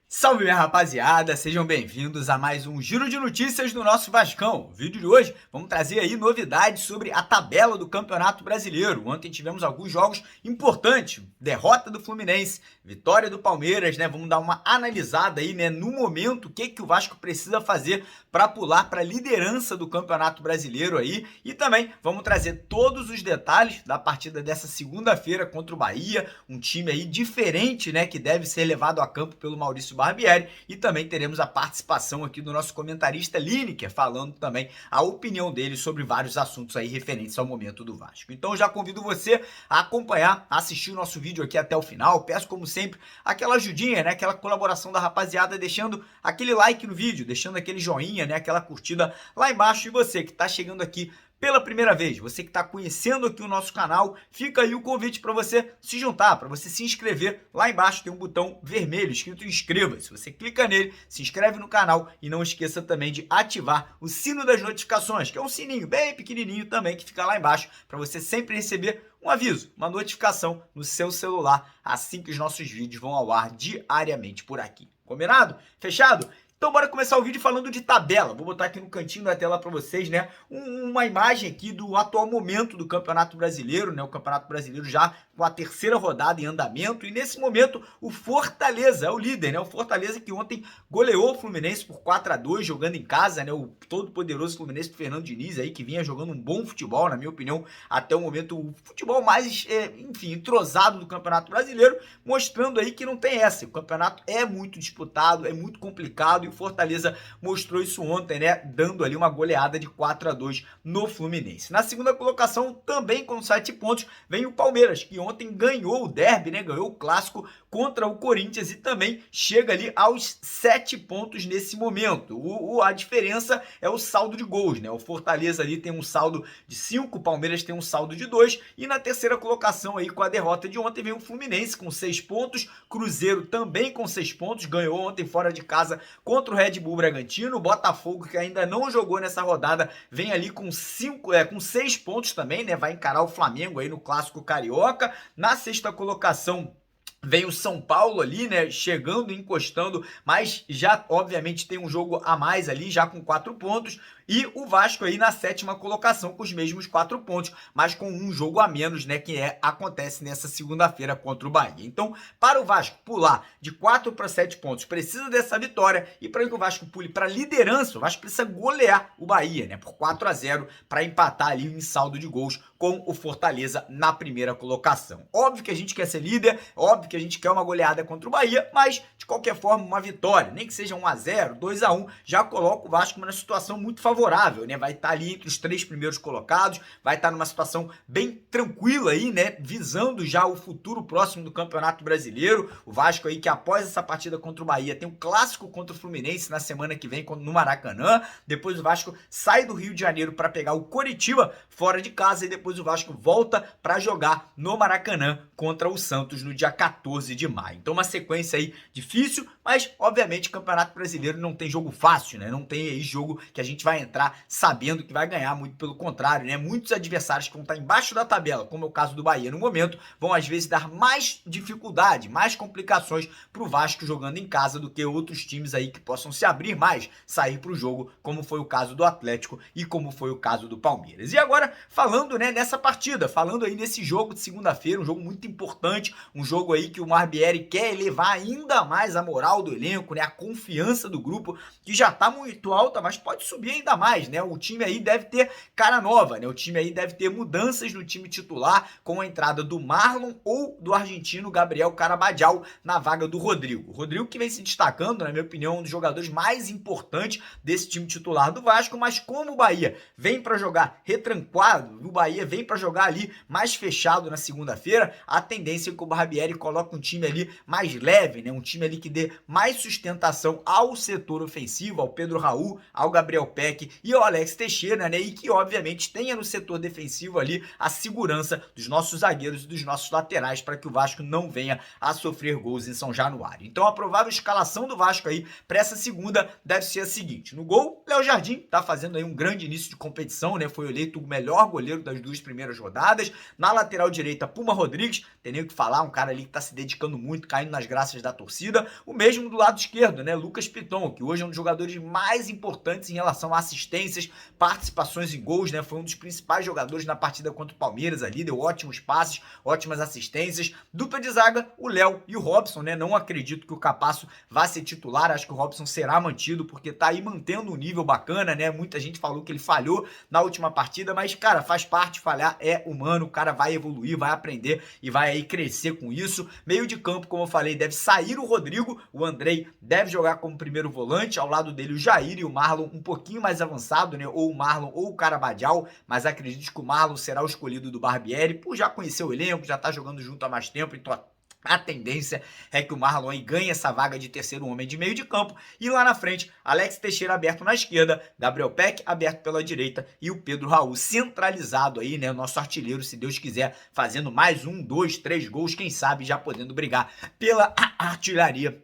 Salve, minha rapaziada, sejam bem-vindos a mais um Giro de Notícias do nosso Vascão. No vídeo de hoje vamos trazer aí novidades sobre a tabela do Campeonato Brasileiro. Ontem tivemos alguns jogos importantes, derrota do Fluminense, vitória do Palmeiras, né? Vamos dar uma analisada aí, né, no momento, o que o Vasco precisa fazer para pular para a liderança do Campeonato Brasileiro aí, e também vamos trazer todos os detalhes da partida dessa segunda-feira contra o Bahia, um time aí diferente, né, que deve ser levado a campo pelo Maurício Barbieri, e também teremos a participação aqui do nosso comentarista Lineker, falando também a opinião dele sobre vários assuntos aí referentes ao momento do Vasco. Então eu já convido você a acompanhar, a assistir o nosso vídeo aqui até o final. Peço, como sempre, aquela ajudinha, né, aquela colaboração da rapaziada, deixando aquele like no vídeo, deixando aquele joinha, né, aquela curtida lá embaixo. E você que está chegando aqui pela primeira vez, você que está conhecendo aqui o nosso canal, fica aí o convite para você se juntar, para você se inscrever. Lá embaixo tem um botão vermelho escrito inscreva-se. Você clica nele, se inscreve no canal e não esqueça também de ativar o sino das notificações, que é um sininho bem pequenininho também que fica lá embaixo, para você sempre receber um aviso, uma notificação no seu celular assim que os nossos vídeos vão ao ar diariamente por aqui. Combinado? Fechado? Então bora começar o vídeo falando de tabela. Vou botar aqui no cantinho da tela para vocês, né, uma imagem aqui do atual momento do Campeonato Brasileiro, né, o Campeonato Brasileiro já com a terceira rodada em andamento, e nesse momento o Fortaleza é o líder, né, o Fortaleza que ontem goleou o Fluminense por 4-2 jogando em casa, né, o todo poderoso Fluminense do Fernando Diniz aí, que vinha jogando um bom futebol, na minha opinião, até o momento o futebol mais, enfim, entrosado do Campeonato Brasileiro, mostrando aí que não tem essa, o campeonato é muito disputado, é muito complicado, e o Fortaleza mostrou isso ontem, né, dando ali uma goleada de 4-2 no Fluminense. Na segunda colocação, também com 7 pontos, vem o Palmeiras, que ontem ganhou o derby, né, ganhou o clássico contra o Corinthians e também chega ali aos 7 pontos nesse momento. A diferença é o saldo de gols, né? O Fortaleza ali tem um saldo de 5, o Palmeiras tem um saldo de 2, e na terceira colocação aí com a derrota de ontem vem o Fluminense com 6 pontos, Cruzeiro também com 6 pontos, ganhou ontem fora de casa contra o Red Bull Bragantino. O Botafogo, que ainda não jogou nessa rodada, vem ali com 6 pontos também, né? Vai encarar o Flamengo aí no Clássico Carioca. Na sexta colocação vem o São Paulo ali, né, chegando, encostando, mas já obviamente tem um jogo a mais ali, já com 4 pontos. E o Vasco aí na sétima colocação com os mesmos 4 pontos, mas com um jogo a menos, né, que acontece nessa segunda-feira contra o Bahia. Então, para o Vasco pular de 4 para 7 pontos, precisa dessa vitória, e para que o Vasco pule para a liderança, o Vasco precisa golear o Bahia, né, por 4-0 para empatar ali em saldo de gols com o Fortaleza na primeira colocação. Óbvio que a gente quer ser líder, óbvio que a gente quer uma goleada contra o Bahia, mas de qualquer forma uma vitória, nem que seja 1-0, 2-1, já coloca o Vasco numa situação muito favorável, né? Vai estar ali entre os 3 primeiros colocados, vai estar numa situação bem tranquila aí, né? Visando já o futuro próximo do Campeonato Brasileiro. O Vasco aí que após essa partida contra o Bahia tem um clássico contra o Fluminense na semana que vem no Maracanã. Depois o Vasco sai do Rio de Janeiro para pegar o Coritiba fora de casa, e depois o Vasco volta para jogar no Maracanã contra o Santos no dia 14 de maio. Então uma sequência aí difícil, mas obviamente o Campeonato Brasileiro não tem jogo fácil, né? Não tem aí jogo que a gente vai entrar sabendo que vai ganhar, muito pelo contrário, né? Muitos adversários que vão estar embaixo da tabela, como é o caso do Bahia no momento, vão às vezes dar mais dificuldade, mais complicações para o Vasco jogando em casa do que outros times aí que possam se abrir mais, sair para o jogo, como foi o caso do Atlético e como foi o caso do Palmeiras. E agora, falando, né, nessa partida, falando aí nesse jogo de segunda-feira, um jogo muito importante, um jogo aí que o Barbieri quer elevar ainda mais a moral do elenco, né, a confiança do grupo, que já tá muito alta, mas pode subir ainda mais, né? O time aí deve ter cara nova, né? O time aí deve ter mudanças no time titular, com a entrada do Marlon ou do argentino Gabriel Carabajal na vaga do Rodrigo. O Rodrigo que vem se destacando, na minha opinião, um dos jogadores mais importantes desse time titular do Vasco, mas como o Bahia vem para jogar retrancado, o Bahia vem para jogar ali mais fechado na segunda-feira, a tendência é que o Barbieri coloque um time ali mais leve, né? Um time ali que dê mais sustentação ao setor ofensivo, ao Pedro Raul, ao Gabriel Peck Peck e ao Alex Teixeira, né? E que obviamente tenha no setor defensivo ali a segurança dos nossos zagueiros e dos nossos laterais para que o Vasco não venha a sofrer gols em São Januário. Então a provável escalação do Vasco aí para essa segunda deve ser a seguinte: no gol, Léo Jardim tá fazendo aí um grande início de competição, né? Foi eleito o melhor goleiro das 2 primeiras rodadas. Na lateral direita, Puma Rodrigues, tem nem o que falar, um cara ali que tá se dedicando muito, caindo nas graças da torcida. O mesmo do lado esquerdo, né? Lucas Piton, que hoje é um dos jogadores mais importantes em relação a assistências, participações em gols, né? Foi um dos principais jogadores na partida contra o Palmeiras ali, deu ótimos passes, ótimas assistências. Dupla de zaga, o Léo e o Robson, né? Não acredito que o Capasso vá ser titular, acho que o Robson será mantido, porque tá aí mantendo um nível bacana, né? Muita gente falou que ele falhou na última partida, mas, cara, faz parte, falhar é humano, o cara vai evoluir, vai aprender e vai aí crescer com isso. Meio de campo, como eu falei, deve sair o Rodrigo, o Andrei deve jogar como primeiro volante, ao lado dele o Jair e o Marlon um pouquinho mais avançado, né? Ou o Marlon ou o Carabadial, mas acredito que o Marlon será o escolhido do Barbieri, por já conhecer o elenco, já tá jogando junto há mais tempo, então a tendência é que o Marlon aí ganhe essa vaga de terceiro homem de meio de campo. E lá na frente, Alex Teixeira aberto na esquerda, Gabriel Peck aberto pela direita e o Pedro Raul centralizado aí, né? Nosso artilheiro, se Deus quiser, fazendo mais 1, 2, 3 gols, quem sabe já podendo brigar pela artilharia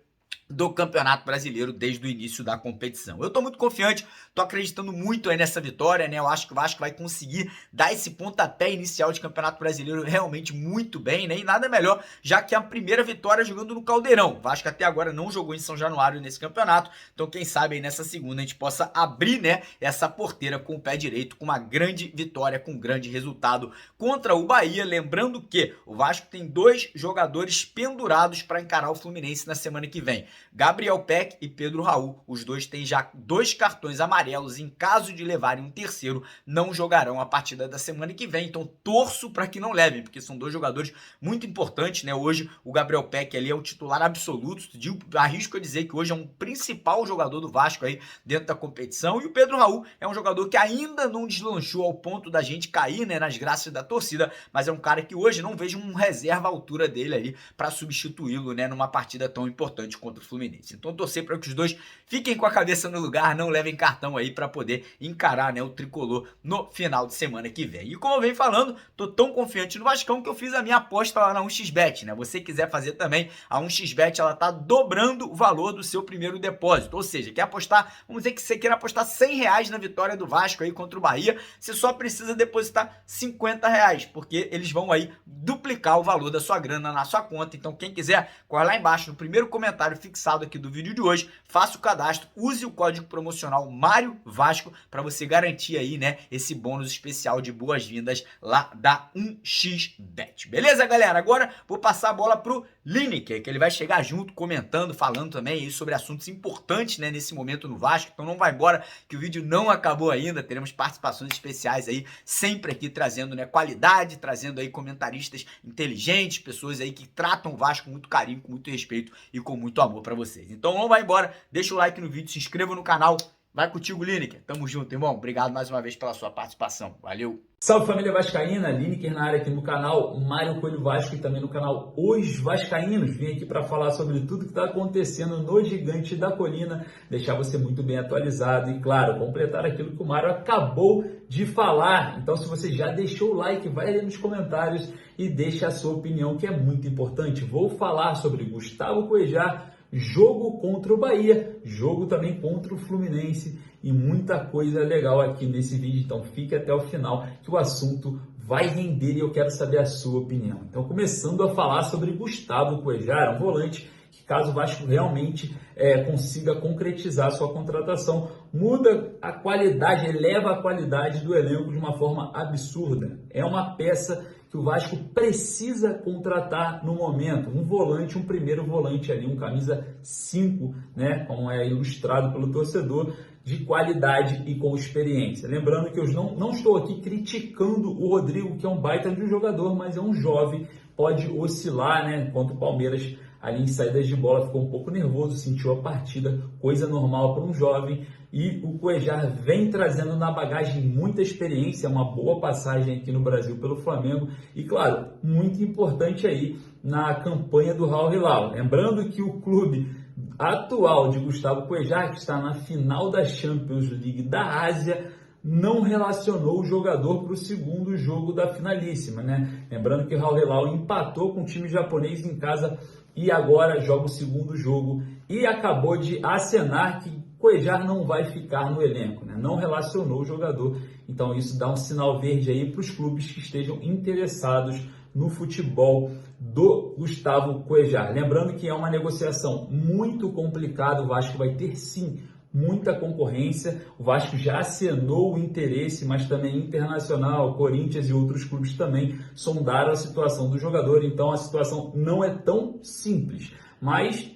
do Campeonato Brasileiro desde o início da competição. Eu tô muito confiante, tô acreditando muito aí nessa vitória, né? Eu acho que o Vasco vai conseguir dar esse pontapé inicial de Campeonato Brasileiro realmente muito bem, né? E nada melhor, já que é a primeira vitória jogando no Caldeirão. O Vasco até agora não jogou em São Januário nesse campeonato, então quem sabe aí nessa segunda a gente possa abrir, né, essa porteira com o pé direito, com uma grande vitória, com um grande resultado contra o Bahia. Lembrando que o Vasco tem 2 jogadores pendurados para encarar o Fluminense na semana que vem. Gabriel Peck e Pedro Raul, os dois têm já 2 cartões amarelos, em caso de levarem um terceiro, não jogarão a partida da semana que vem, então torço para que não levem, porque são 2 jogadores muito importantes, né? Hoje o Gabriel Peck ali é o titular absoluto, arrisco a dizer que hoje é um principal jogador do Vasco aí dentro da competição, e o Pedro Raul é um jogador que ainda não deslanchou ao ponto da gente cair, né, nas graças da torcida, mas é um cara que hoje não vejo um reserva à altura dele ali para substituí-lo, né, numa partida tão importante contra o Fluminense. Então torcer para que os dois fiquem com a cabeça no lugar, não levem cartão aí para poder encarar, né, o tricolor no final de semana que vem. E como eu venho falando, tô tão confiante no Vascão que eu fiz a minha aposta lá na 1xBet, né? Você quiser fazer também, a 1xBet ela tá dobrando o valor do seu primeiro depósito, ou seja, quer apostar, vamos dizer que você queira apostar R$100 na vitória do Vasco aí contra o Bahia, você só precisa depositar R$50, porque eles vão aí duplicar o valor da sua grana na sua conta. Então quem quiser, corre lá embaixo no primeiro comentário fixado aqui do vídeo de hoje, faça o cadastro, use o código promocional Mário Vasco para você garantir aí, né, esse bônus especial de boas-vindas lá da 1xBet. Beleza, galera? Agora vou passar a bola pro Lineker, que ele vai chegar junto, comentando, falando também aí sobre assuntos importantes, né, nesse momento no Vasco. Então não vai embora que o vídeo não acabou ainda, teremos participações especiais aí, sempre aqui trazendo, né, qualidade, trazendo aí comentaristas inteligentes, pessoas aí que tratam o Vasco com muito carinho, com muito respeito e com muito amor para vocês. Então não vai embora, deixa o like no vídeo, se inscreva no canal. Vai contigo, Lineker. Tamo junto, irmão. Obrigado mais uma vez pela sua participação. Valeu! Salve, família vascaína, Lineker na área aqui no canal Mário Coelho Vasco e também no canal Os Vascaínos. Vim aqui para falar sobre tudo que está acontecendo no Gigante da Colina, deixar você muito bem atualizado e, claro, completar aquilo que o Mário acabou de falar. Então, se você já deixou o like, vai ali nos comentários e deixa a sua opinião, que é muito importante. Vou falar sobre Gustavo Cuejar, jogo contra o Bahia, jogo também contra o Fluminense e muita coisa legal aqui nesse vídeo, então fique até o final que o assunto vai render e eu quero saber a sua opinião. Então, começando a falar sobre Gustavo Cuejar, um volante que, caso o Vasco realmente consiga concretizar a sua contratação, muda a qualidade, eleva a qualidade do elenco de uma forma absurda. É uma peça que o Vasco precisa contratar no momento, um volante, um primeiro volante ali, um camisa 5, né, como é ilustrado pelo torcedor, de qualidade e com experiência. Lembrando que eu não estou aqui criticando o Rodrigo, que é um baita de um jogador, mas é um jovem, pode oscilar, né, contra o Palmeiras, ali em saídas de bola, ficou um pouco nervoso, sentiu a partida, coisa normal para um jovem. E o Cuéllar vem trazendo na bagagem muita experiência, uma boa passagem aqui no Brasil pelo Flamengo e, claro, muito importante aí na campanha do Al Hilal. Lembrando que o clube atual de Gustavo Cuéllar, que está na final da Champions League da Ásia, não relacionou o jogador para o segundo jogo da finalíssima, né? Lembrando que o Al Hilal empatou com o time japonês em casa e agora joga o segundo jogo e acabou de acenar que Cuéllar não vai ficar no elenco, né? Não relacionou o jogador, então isso dá um sinal verde aí para os clubes que estejam interessados no futebol do Gustavo Cuéllar. Lembrando que é uma negociação muito complicada, o Vasco vai ter sim muita concorrência, o Vasco já acenou o interesse, mas também internacional, Corinthians e outros clubes também sondaram a situação do jogador, então a situação não é tão simples, mas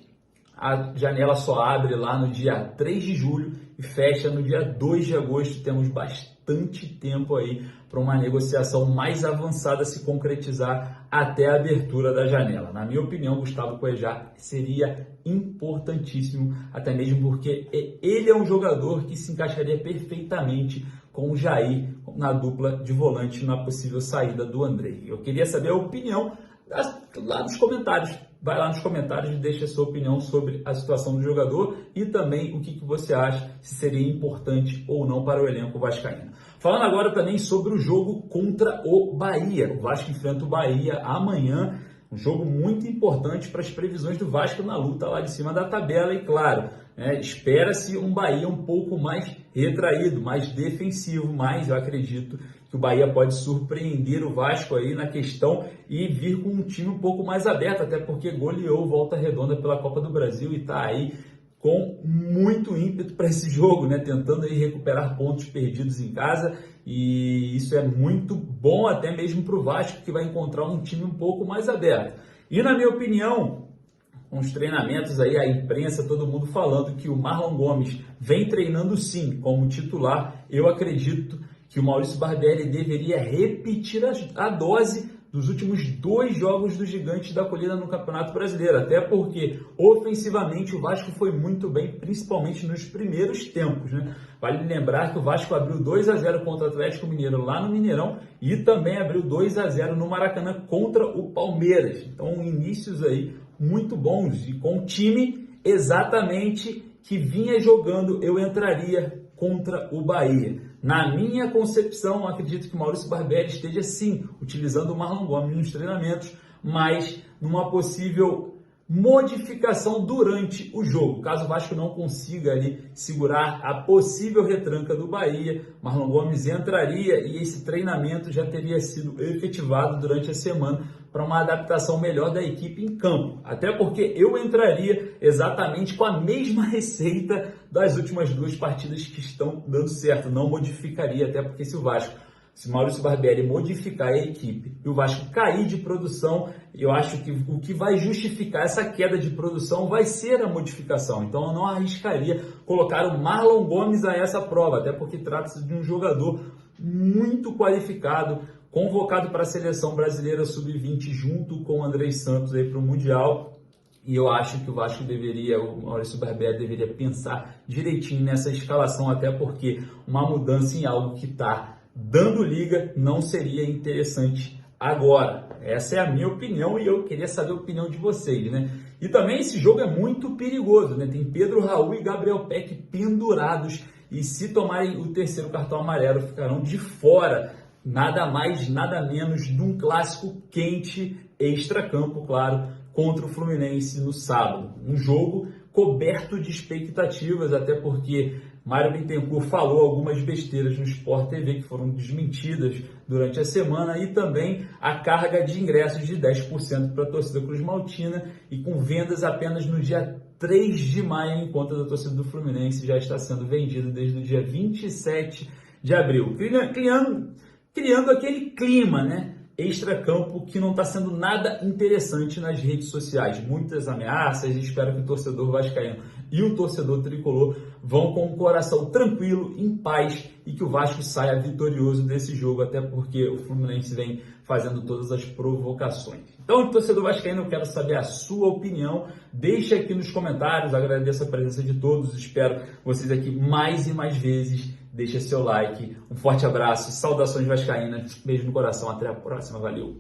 a janela só abre lá no dia 3 de julho e fecha no dia 2 de agosto. Temos bastante tempo aí para uma negociação mais avançada se concretizar até a abertura da janela. Na minha opinião, Gustavo Cuéllar seria importantíssimo, até mesmo porque ele é um jogador que se encaixaria perfeitamente com o Jair na dupla de volante na possível saída do Andrei. Eu queria saber a opinião lá nos comentários. Vai lá nos comentários e deixa a sua opinião sobre a situação do jogador e também o que você acha, se seria importante ou não para o elenco vascaíno. Falando agora também sobre o jogo contra o Bahia. O Vasco enfrenta o Bahia amanhã, um jogo muito importante para as previsões do Vasco na luta lá de cima da tabela e, claro, espera-se um Bahia um pouco mais retraído, mais defensivo, mas eu acredito que o Bahia pode surpreender o Vasco aí na questão e vir com um time um pouco mais aberto, até porque goleou Volta Redonda pela Copa do Brasil e está aí com muito ímpeto para esse jogo, né? Tentando aí recuperar pontos perdidos em casa, e isso é muito bom até mesmo para o Vasco, que vai encontrar um time um pouco mais aberto. E na minha opinião, com os treinamentos aí, a imprensa, todo mundo falando que o Marlon Gomes vem treinando sim como titular, eu acredito que o Maurício Barbieri deveria repetir a dose dos últimos 2 jogos do Gigante da Colina no Campeonato Brasileiro, até porque ofensivamente o Vasco foi muito bem, principalmente nos primeiros tempos, né? Vale lembrar que o Vasco abriu 2-0 contra o Atlético Mineiro lá no Mineirão e também abriu 2-0 no Maracanã contra o Palmeiras. Então, inícios aí muito bons e com o time exatamente que vinha jogando, eu entraria contra o Bahia. Na minha concepção, acredito que o Maurício Barbieri esteja sim utilizando o Marlon Gomes nos treinamentos, mas numa possível modificação durante o jogo. Caso o Vasco não consiga ali segurar a possível retranca do Bahia, Marlon Gomes entraria e esse treinamento já teria sido efetivado durante a semana para uma adaptação melhor da equipe em campo. Até porque eu entraria exatamente com a mesma receita das últimas 2 partidas que estão dando certo. Não modificaria, até porque se Maurício Barbieri modificar a equipe e o Vasco cair de produção, eu acho que o que vai justificar essa queda de produção vai ser a modificação. Então eu não arriscaria colocar o Marlon Gomes a essa prova, até porque trata-se de um jogador muito qualificado, convocado para a Seleção Brasileira Sub-20 junto com o Andrei Santos aí para o Mundial. E eu acho que o Vasco o Maurício Barbieri deveria pensar direitinho nessa escalação, até porque uma mudança em algo que está dando liga não seria interessante agora. Essa é a minha opinião e eu queria saber a opinião de vocês, né? E também esse jogo é muito perigoso, né? Tem Pedro Raul e Gabriel Peck pendurados e se tomarem o 3º cartão amarelo ficarão de fora, nada mais, nada menos de um clássico quente extracampo, claro, contra o Fluminense no sábado. Um jogo coberto de expectativas, até porque Mário Bittencourt falou algumas besteiras no Sport TV que foram desmentidas durante a semana e também a carga de ingressos de 10% para a torcida cruzmaltina e com vendas apenas no dia 3 de maio, enquanto a torcida do Fluminense já está sendo vendida desde o dia 27 de abril, criando aquele clima, né? extracampo que não está sendo nada interessante nas redes sociais. Muitas ameaças, espero que o torcedor vascaíno e o torcedor tricolor vão com o coração tranquilo, em paz, e que o Vasco saia vitorioso desse jogo, até porque o Fluminense vem fazendo todas as provocações. Então, torcedor vascaíno, eu quero saber a sua opinião. Deixa aqui nos comentários, agradeço a presença de todos, espero vocês aqui mais e mais vezes. Deixa seu like, um forte abraço, saudações vascaínas, beijo no coração, até a próxima, valeu!